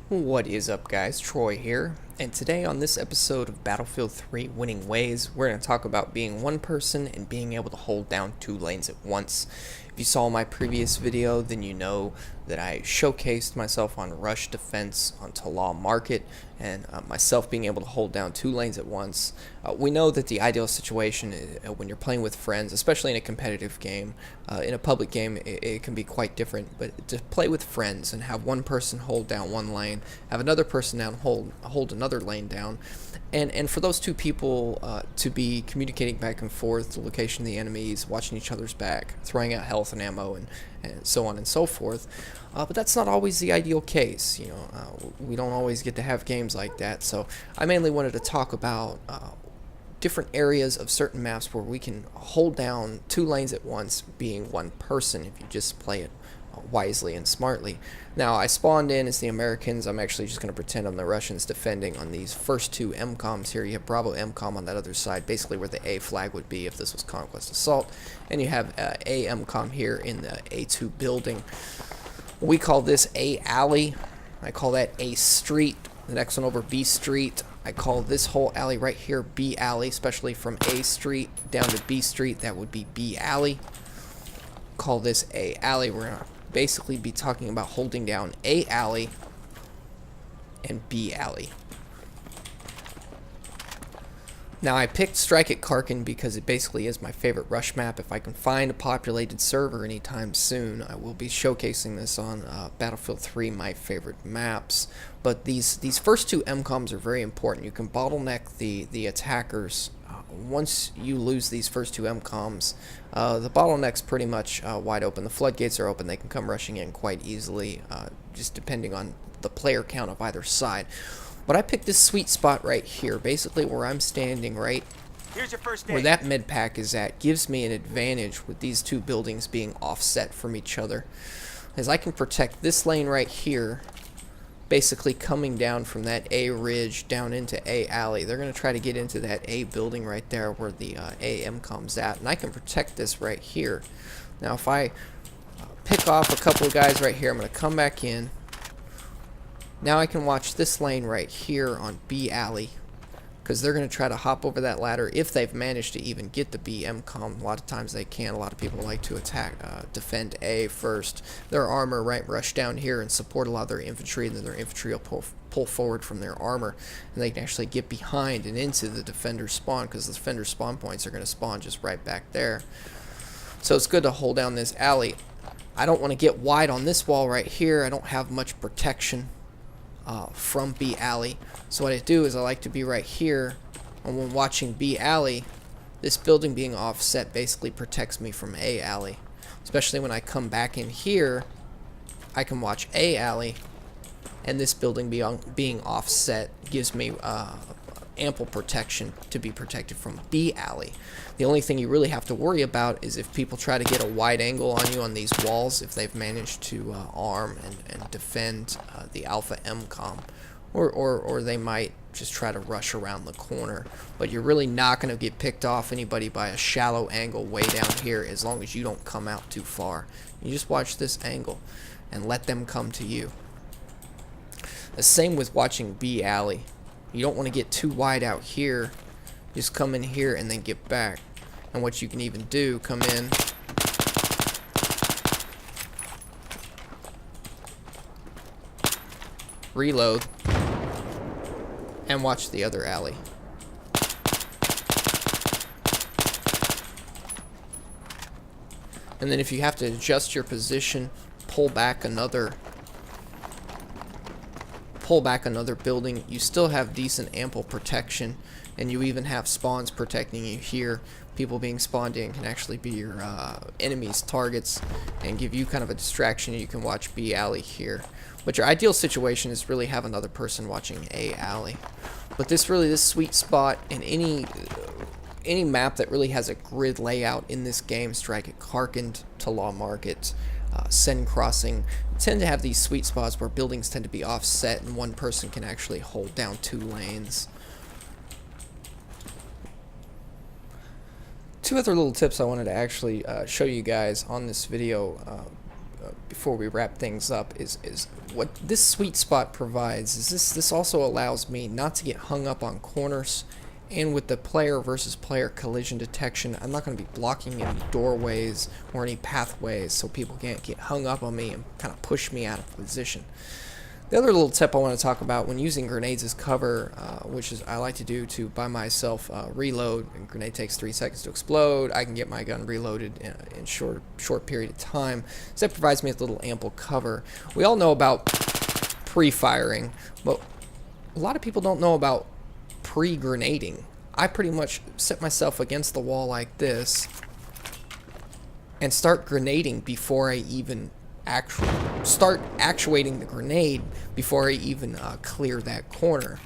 What is up, guys? Troy here, and today on this episode of Battlefield 3 Winning Ways, we're going to talk about being one person and being able to hold down two lanes at once. If you saw my previous video, then you know that I showcased myself on Rush Defense on Talal Market, and myself being able to hold down two lanes at once. We know that the ideal situation is, when you're playing with friends, especially in a competitive game, in a public game, it can be quite different, but to play with friends and have one person hold down one lane, have another person down hold another lane down, and for those two people to be communicating back and forth, the location of the enemies, watching each other's back, throwing out health and ammo, and so on and so forth. But that's not always the ideal case. We don't always get to have games like that. So I mainly wanted to talk about different areas of certain maps where we can hold down two lanes at once, being one person if you just play it wisely and smartly. Now, I spawned in as the Americans. I'm actually just going to pretend I'm the Russians defending on these first two MCOMs here. You have Bravo MCOM on that other side, basically where the A flag would be if this was Conquest Assault. And you have A MCOM here in the A2 building. We call this A alley. I call that A street. The next one over, B street. I call this whole alley right here B alley, especially from A street down to B street. That would be B alley. Call this A alley. We're going to basically be talking about holding down A alley and B alley. Now, I picked Strike at Karkin because it basically is my favorite rush map. If I can find a populated server anytime soon, I will be showcasing this on Battlefield 3, my favorite maps. But these first two MCOMs are very important. You can bottleneck the attackers. Once you lose these first two MCOMs, the bottleneck's pretty much wide open. The floodgates are open. They can come rushing in quite easily, just depending on the player count of either side. But I picked this sweet spot right here, basically where I'm standing, right Here's your first aid. where that med pack is at, gives me an advantage with these two buildings being offset from each other, as I can protect this lane right here, basically coming down from that A ridge down into A alley. They're going to try to get into that A building right there where the A MCOM's at, and I can protect this right here. Now, if I pick off a couple of guys right here, I'm going to come back in. Now I can watch this lane right here on B alley, because they're going to try to hop over that ladder if they've managed to even get the B MCOM. A lot of times they can. A lot of people like to attack, defend A first. Their armor rush down here and support a lot of their infantry, and then their infantry will pull forward from their armor, and they can actually get behind and into the defender's spawn, because the defender's spawn points are going to spawn just right back there. So it's good to hold down this alley. I don't want to get wide on this wall right here. I don't have much protection from B alley, so what I do is I like to be right here, and when watching B alley, this building being offset basically protects me from A alley. Especially when I come back in here, I can watch A alley, and this building being offset gives me ample protection to be protected from B alley. The only thing you really have to worry about is if people try to get a wide angle on you on these walls, if they've managed to arm and defend the Alpha MCOM, or they might just try to rush around the corner. But you're really not going to get picked off anybody by a shallow angle way down here as long as you don't come out too far. You just watch this angle and let them come to you. The same with watching B alley. You don't want to get too wide out here. Just come in here and then get back. And what you can even do, come in, reload, and watch the other alley. And then if you have to adjust your position, pull back another building, you still have decent ample protection, and you even have spawns protecting you here. People being spawned in can actually be your enemies' targets and give you kind of a distraction. You can watch B alley here, but your ideal situation is really have another person watching A alley. But this sweet spot in any map that really has a grid layout in this game, Strike at Karkin, Talal Market, Sen Crossing, tend to have these sweet spots where buildings tend to be offset and one person can actually hold down two lanes. Two other little tips I wanted to actually show you guys on this video before we wrap things up is what this sweet spot provides is this also allows me not to get hung up on corners, and with the player versus player collision detection, I'm not going to be blocking any doorways or any pathways so people can't get hung up on me and kind of push me out of position. The other little tip I want to talk about when using grenades as cover, which is I like to do to by myself reload. A grenade takes 3 seconds to explode. I can get my gun reloaded in short period of time. So that provides me with a little ample cover. We all know about pre-firing, but a lot of people don't know about pre-grenading. I pretty much set myself against the wall like this and start grenading before I even start actuating the grenade before I even clear that corner.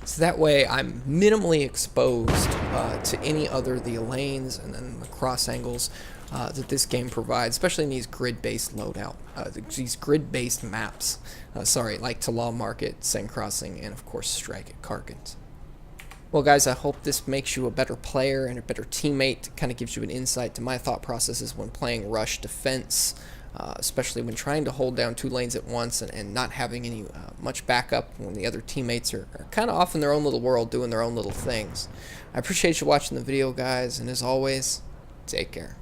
So that way I'm minimally exposed to any other of the lanes and then the cross angles that this game provides, especially in these grid-based loadout, these grid-based maps. Like Talal Market, Sen Crossing, and of course Strike at Karkens. Well guys, I hope this makes you a better player and a better teammate. Kind of gives you an insight to my thought processes when playing rush defense, especially when trying to hold down 2 lanes at once and not having any much backup when the other teammates are kind of off in their own little world doing their own little things. I appreciate you watching the video, guys, and as always, take care.